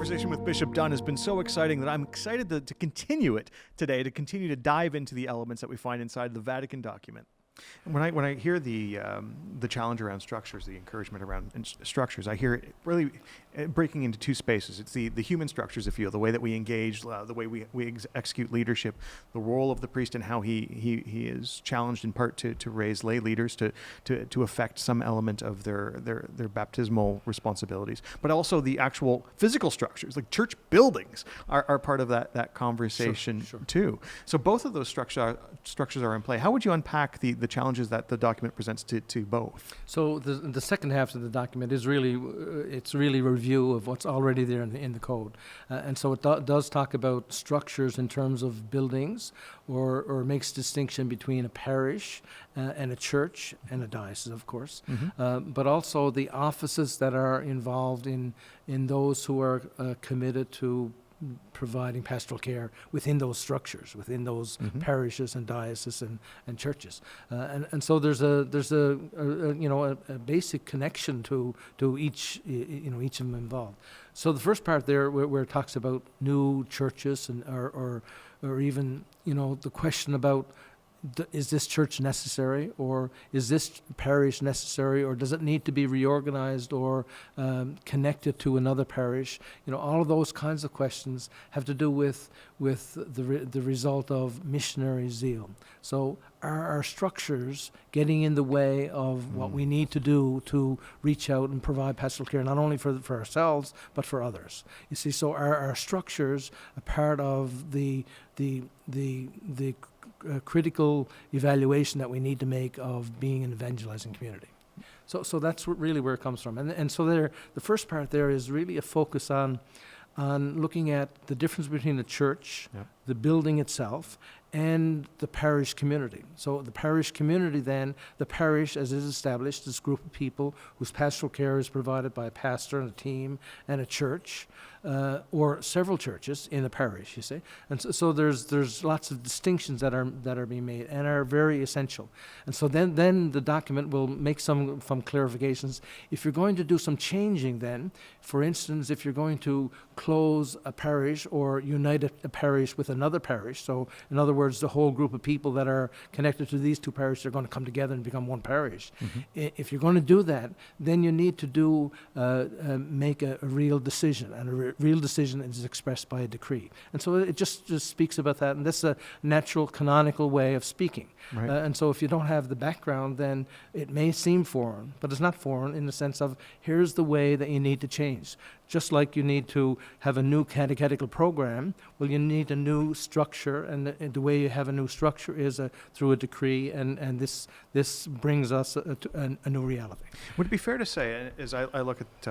conversation with Bishop Dunn has been so exciting that I'm excited to continue it today, to continue to dive into the elements that we find inside the Vatican document. And when I hear the challenge around structures, the encouragement around structures, I hear it really breaking into two spaces. It's the human structures, if you will, the way that we engage, the way we execute leadership, the role of the priest and how he is challenged in part to raise lay leaders to affect some element of their baptismal responsibilities, but also the actual physical structures, like church buildings, are part of that conversation too. So both of those structures are in play. How would you unpack the challenges that the document presents to both? So the second half of the document is really a review of what's already there in the code, and so it does talk about structures in terms of buildings, or makes distinction between a parish and a church and a diocese, of course, but also the offices that are involved in those who are committed to providing pastoral care within those structures, within those parishes and dioceses and churches, and so there's a basic connection to each of them involved. So the first part there, where it talks about new churches and or even the question about, is this church necessary, or is this parish necessary, or does it need to be reorganized or connected to another parish? All of those kinds of questions have to do with the result of missionary zeal. So are our structures getting in the way of what we need to do to reach out and provide pastoral care, not only for ourselves but for others? You see, so are our structures a part of the critical evaluation that we need to make of being an evangelizing community? So that's really where it comes from. And so the first part there is really a focus on looking at the difference between the church, the building itself, and the parish community. So the parish community then, the parish as is established, this group of people whose pastoral care is provided by a pastor and a team and a church, or several churches in the parish, you see. And so there's lots of distinctions that are being made and are very essential. And so then the document will make some clarifications. If you're going to do some changing then, for instance, if you're going to close a parish or unite a parish with another parish, so in other words, the whole group of people that are connected to these two parishes are going to come together and become one parish. If you're going to do that, then you need to make a real decision, and a real decision is expressed by a decree. And so it just speaks about that, and that's a natural canonical way of speaking. Right. And so if you don't have the background, then it may seem foreign, but it's not foreign in the sense of, here's the way that you need to change. Just like you need to have a new catechetical program, well, you need a new structure, and the way you have a new structure is through a decree, and this brings us a new reality. Would it be fair to say, as I look at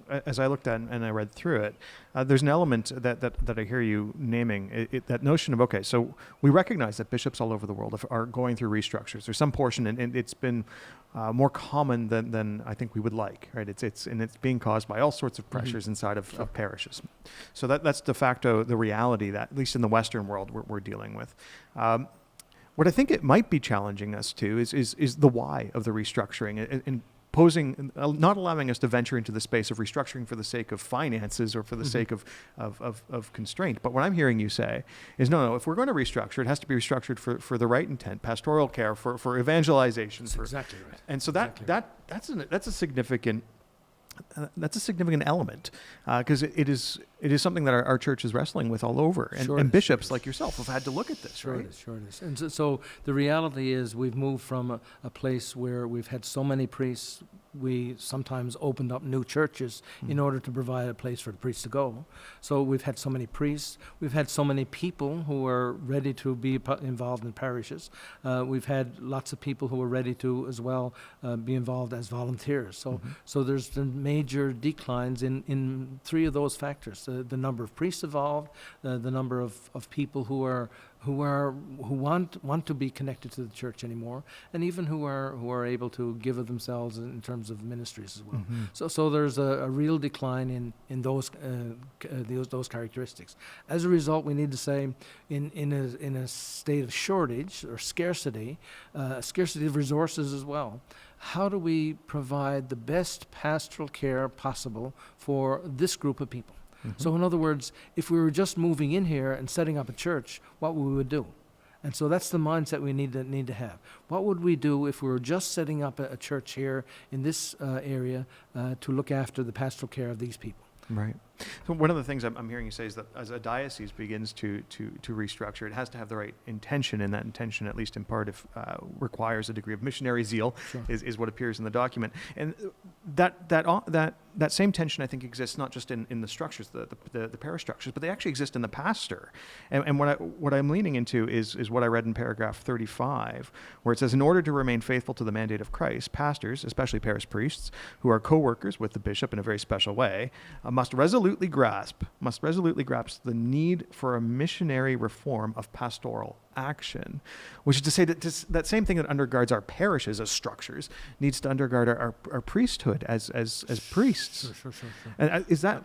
as I looked at and I read through it, there's an element that I hear you naming, that notion of, okay, so we recognize that bishops all over the world are going through restructures. There's some portion, and it's been more common than I think we would like, right? It's being caused by all sorts of pressures inside of parishes. So that's de facto the reality that, at least in the Western world, we're dealing with. What I think it might be challenging us to is the why of the restructuring, and posing, not allowing us to venture into the space of restructuring for the sake of finances or for the sake of constraint. But what I'm hearing you say is, no, if we're going to restructure, it has to be restructured for the right intent, pastoral care, for evangelization. That's exactly right. And so that's a significant element, because it is something that our church is wrestling with all over, and bishops like yourself have had to look at this, right? Sure it is. And so the reality is, we've moved from a place where we've had so many priests, we sometimes opened up new churches in order to provide a place for the priests to go. So we've had so many priests, we've had so many people who are ready to be involved in parishes. We've had lots of people who are ready to as well be involved as volunteers. So there's been major declines in three of those factors: the number of priests involved, the number of people who want to be connected to the church anymore, and even who are able to give of themselves in terms of ministries as well. So there's a real decline in those characteristics. As a result, we need to say, in a state of shortage or scarcity of resources as well, how do we provide the best pastoral care possible for this group of people? So in other words, if we were just moving in here and setting up a church, what we would do? And so that's the mindset we need to have. What would we do if we were just setting up a church here in this area to look after the pastoral care of these people? Right. So one of the things I'm hearing you say is that as a diocese begins to restructure, it has to have the right intention, and that intention, at least in part, requires a degree of missionary zeal, Sure. is what appears in the document. And that same tension, I think, exists not just in the structures, the parish structures, but they actually exist in the pastor. And what I'm leaning into is what I read in paragraph 35, where it says, in order to remain faithful to the mandate of Christ, pastors, especially parish priests, who are co-workers with the bishop in a very special way, must resolutely grasp the need for a missionary reform of pastoral action, which is to say that that same thing that undergirds our parishes as structures needs to undergird our priesthood as priests. Sure. And is that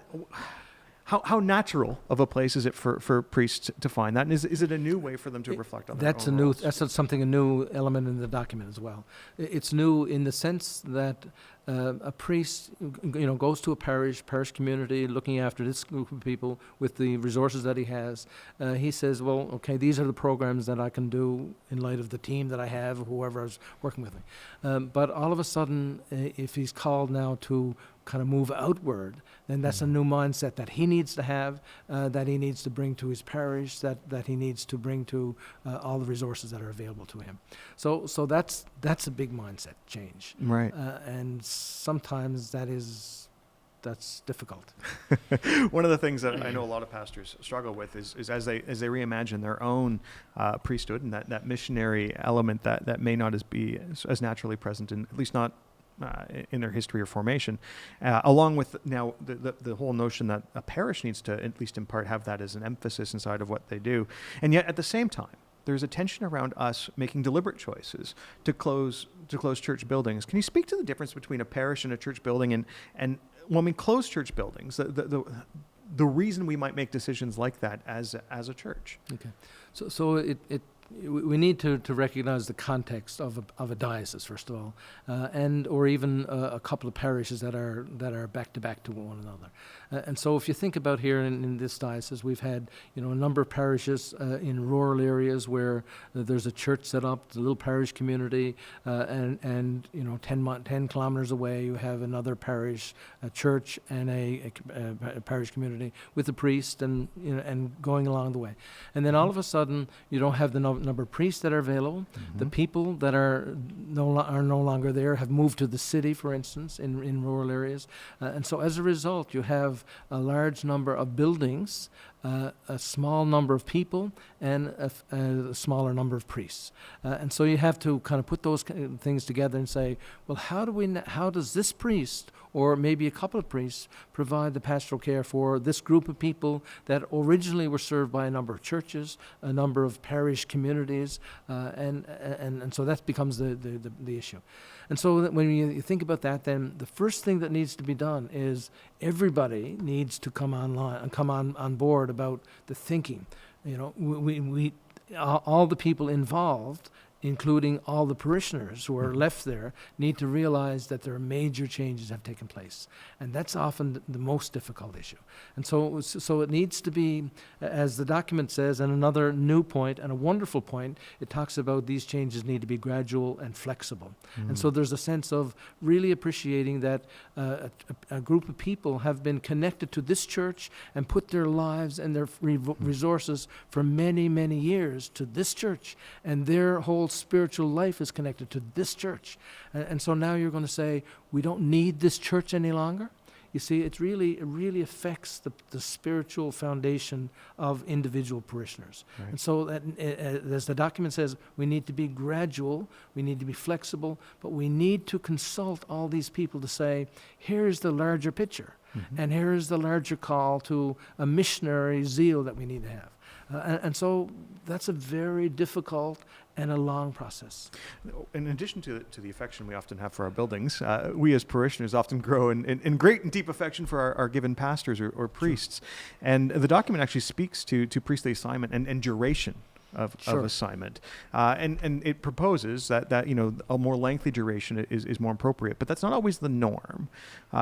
how natural of a place is it for priests to find that? And is it a new way for them to reflect on That's their own roles? That's a new element in the document as well. It's new in the sense that a priest, goes to a parish community, looking after this group of people with the resources that he has. He says, well, okay, these are the programs that I can do in light of the team that I have, whoever is working with me. But all of a sudden, if he's called now to kind of move outward, then that's a new mindset that he needs to have, that he needs to bring to his parish, that he needs to bring to all the resources that are available to him. So that's a big mindset change. Right. And sometimes that's difficult. One of the things that I know a lot of pastors struggle with is as they reimagine their own priesthood, and that missionary element that may not be as naturally present in, at least not in their history or formation, along with now the whole notion that a parish needs to, at least in part, have that as an emphasis inside of what they do. And yet at the same time, there's a tension around us making deliberate choices to close church buildings. Can you speak to the difference between a parish and a church building, and when we close church buildings, the reason we might make decisions like that as a church? Okay, so we need to recognize the context of a diocese, first of all, or even a couple of parishes that are back to back to one another. And so if you think about here in this diocese, we've had a number of parishes in rural areas where there's a church set up, it's a little parish community, and 10 kilometers away you have another parish, a church, and a parish community with a priest, and going along the way. And then all of a sudden you don't have the number of priests that are available. Mm-hmm. The people that are no longer there have moved to the city, for instance, in rural areas. And so as a result, you have a large number of buildings, a small number of people, and a smaller number of priests. And so you have to kind of put those things together and say, well, how does this priest, or maybe a couple of priests, provide the pastoral care for this group of people that originally were served by a number of churches, a number of parish communities, and so that becomes the issue. And so that when you think about that, then the first thing that needs to be done is everybody needs to come on board about the thinking. We all the people involved, including all the parishioners who are left there, need to realize that there are major changes have taken place. And that's often the most difficult issue. And so it needs to be, as the document says, and another new point and a wonderful point, it talks about these changes need to be gradual and flexible. And so there's a sense of really appreciating that a group of people have been connected to this church and put their lives and their resources for many, many years to this church, and their whole spiritual life is connected to this church. And so now you're going to say, we don't need this church any longer? You see, it really affects the spiritual foundation of individual parishioners. Right. And so that, as the document says, we need to be gradual, we need to be flexible, but we need to consult all these people to say, here's the larger picture, and here is the larger call to a missionary zeal that we need to have. And so that's a very difficult and a long process. In addition to the affection we often have for our buildings, we as parishioners often grow in great and deep affection for our given pastors or priests. Sure. And the document actually speaks to priestly assignment and duration of Sure. assignment, and it proposes that a more lengthy duration is more appropriate, but that's not always the norm.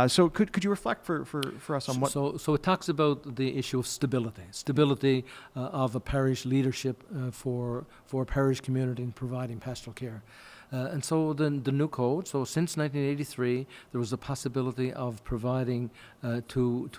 So could you reflect for us on what? So it talks about the issue of stability of a parish leadership for a parish community in providing pastoral care. And so the new code, so since 1983, there was a possibility of providing to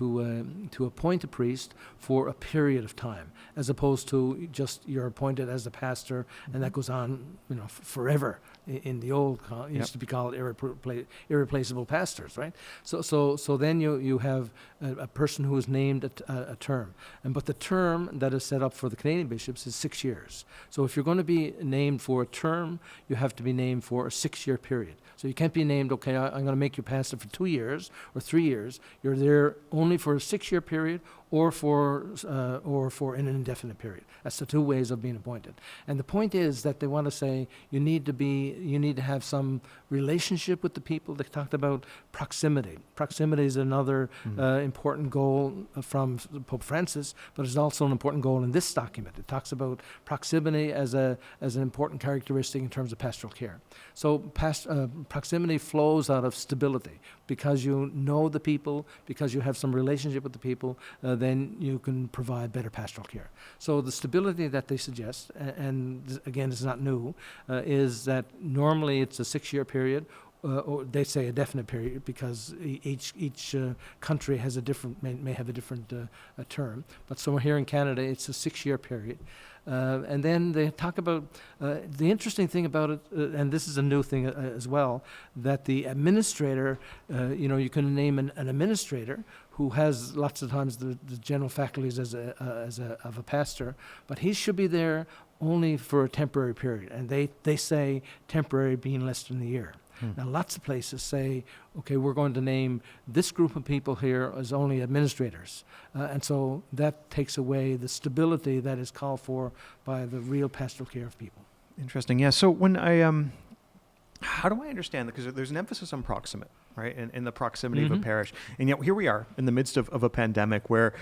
appoint a priest for a period of time, as opposed to just you're appointed as a pastor and that goes on, forever. In the old, it used to be called irreplaceable pastors, right? So then you have a person who is named a term, but the term that is set up for the Canadian bishops is 6 years. So if you're going to be named for a term, you have to be named for a 6-year period. So you can't be named, okay, I'm going to make you pastor for 2 years or 3 years. You're there only for a 6-year period or for an indefinite period. That's the two ways of being appointed. And the point is that they want to say you need to have some relationship with the people. They talked about proximity. Proximity is another important goal from Pope Francis, but it's also an important goal in this document. It talks about proximity as an important characteristic in terms of pastoral care. So proximity flows out of stability. Because you know the people, because you have some relationship with the people, then you can provide better pastoral care. So the stability that they suggest, and again, it's not new, is that normally it's a 6-year period, or they say a definite period because each country has may have a different term. But so here in Canada, it's a 6-year period. And then they talk about the interesting thing about it, and this is a new thing as well, that the administrator, you can name an administrator who has lots of times the general faculties of a pastor, but he should be there only for a temporary period. And they say temporary being less than a year. Now, lots of places say, okay, we're going to name this group of people here as only administrators. And so that takes away the stability that is called for by the real pastoral care of people. Interesting. Yeah. So when how do I understand that? Because there's an emphasis on proximate, right? In the proximity of a parish. And yet here we are in the midst of a pandemic where,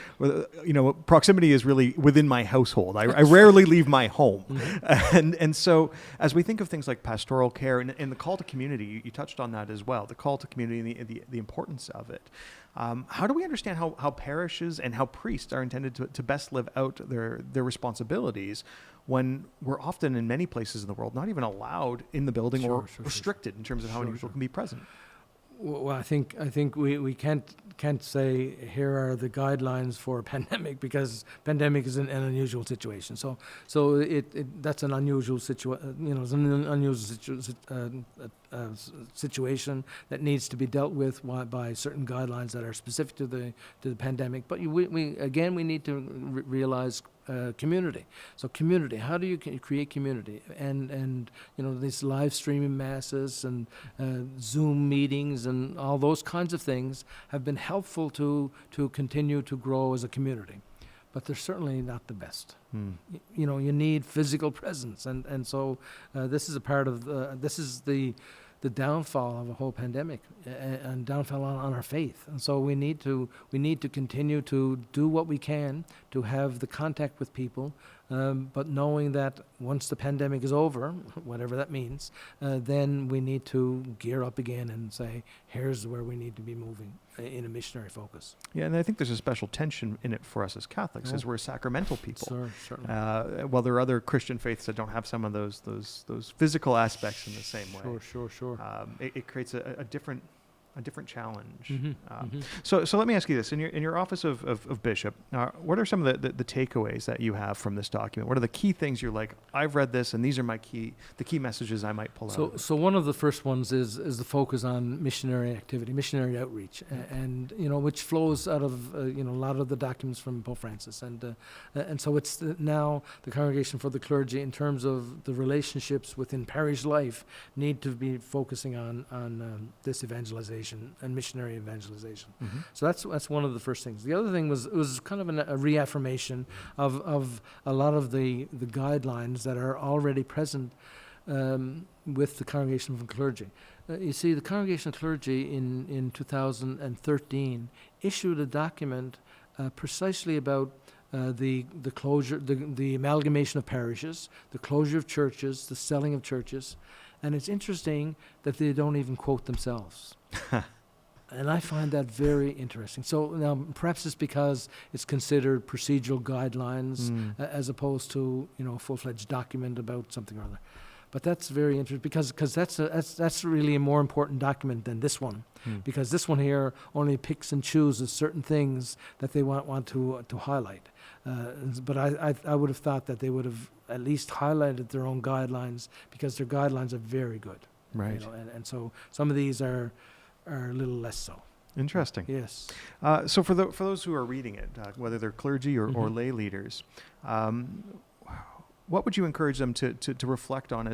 proximity is really within my household. I rarely leave my home. And so as we think of things like pastoral care and the call to community, you touched on that as well, the call to community and the importance of it. How do we understand how parishes and how priests are intended to best live out their responsibilities when we're often in many places in the world not even allowed in the building or restricted in terms of how many people can be present? Well, I think we can't say here are the guidelines for a pandemic because pandemic is an unusual situation. So that's an unusual situation. It's an unusual situation that needs to be dealt with by certain guidelines that are specific to the pandemic. But we need to realize community. So community, how do you create community? And these live streaming masses and Zoom meetings and all those kinds of things have been helpful to continue to grow as a community. But they're certainly not the best. You need physical presence. And so this is a part of, this is the downfall of a whole pandemic and downfall on our faith. And so we need to continue to do what we can to have the contact with people, but knowing that once the pandemic is over, whatever that means, then we need to gear up again and say, here's where we need to be moving in a missionary focus. Yeah, and I think there's a special tension in it for us as Catholics, as we're sacramental people. Sure, certainly. While there are other Christian faiths that don't have some of those physical aspects in the same way. Sure. It creates a different challenge. So let me ask you this: in your office of bishop, what are some of the takeaways that you have from this document? What are the key things you're like, I've read this, and these are the key messages I might pull out? So one of the first ones is the focus on missionary activity, missionary outreach, and which flows out of a lot of the documents from Pope Francis, and so it's now the Congregation for the Clergy in terms of the relationships within parish life need to be focusing on this evangelization and missionary evangelization. So that's one of the first things. The other thing was kind of a reaffirmation of a lot of the guidelines that are already present with the Congregation for Clergy. You see, the Congregation of Clergy in 2013 issued a document precisely about the closure, the amalgamation of parishes, the closure of churches, the selling of churches. And it's interesting that they don't even quote themselves. And I find that very interesting. So now perhaps it's because it's considered procedural guidelines as opposed to, a full-fledged document about something or other. But that's very interesting because that's really a more important document than this one, because this one here only picks and chooses certain things that they want to highlight. But I would have thought that they would have at least highlighted their own guidelines, because their guidelines are very good. Right. And so some of these are a little less so. Interesting. Yes. So for those who are reading it, whether they're clergy or lay leaders, what would you encourage them to reflect on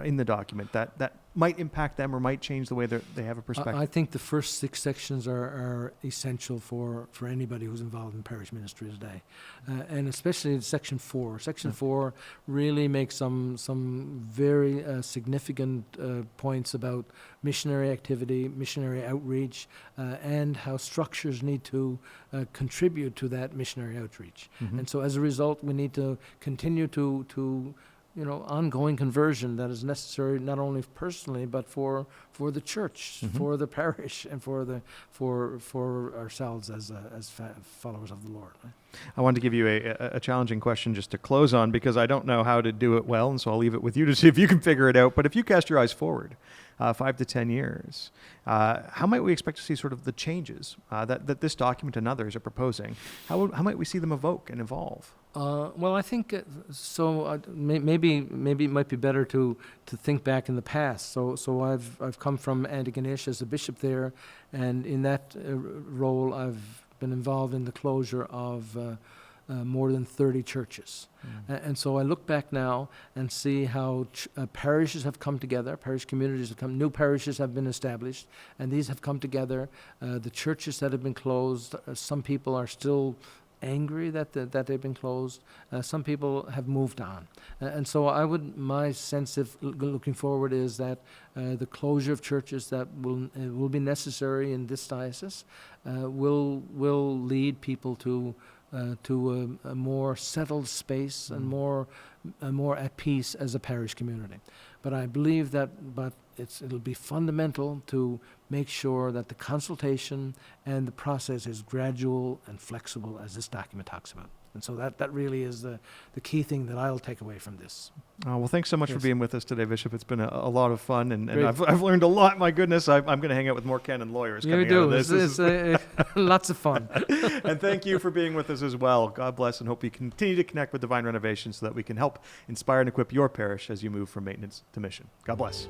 in the document that might impact them or might change the way that they have a perspective? I think the first 6 sections are essential for anybody who's involved in parish ministry today, and especially section 4. Section 4 really makes some very significant points about missionary activity, missionary outreach, and how structures need to contribute to that missionary outreach. And so as a result, we need to continue to ongoing conversion that is necessary not only personally but for the church, for the parish, and for ourselves as followers of the Lord. I wanted to give you a challenging question just to close on, because I don't know how to do it well, and so I'll leave it with you to see if you can figure it out. But if you cast your eyes forward 5 to 10 years, how might we expect to see sort of the changes that this document and others are proposing? How might we see them evoke and evolve? Well, I think maybe it might be better to think back in the past. So I've come from Antigonish as a bishop there, and in that role I've been involved in the closure of more than 30 churches. And so I look back now and see how parishes have come together, parish communities have come, new parishes have been established, and these have come together. The churches that have been closed, some people are still angry that they've been closed. Some people have moved on. And so my sense of looking forward is that the closure of churches that will be necessary in this diocese will lead people to a more settled space and more at peace as a parish community. But I believe that it'll be fundamental to make sure that the consultation and the process is gradual and flexible, as this document talks about. And so that really is the key thing that I'll take away from this. Well, thanks so much for being with us today, Bishop. It's been a lot of fun, and Great. I've learned a lot. My goodness, I'm going to hang out with more canon lawyers coming out of this. It's lots of fun. And thank you for being with us as well. God bless, and hope you continue to connect with Divine Renovation so that we can help inspire and equip your parish as you move from maintenance to mission. God bless.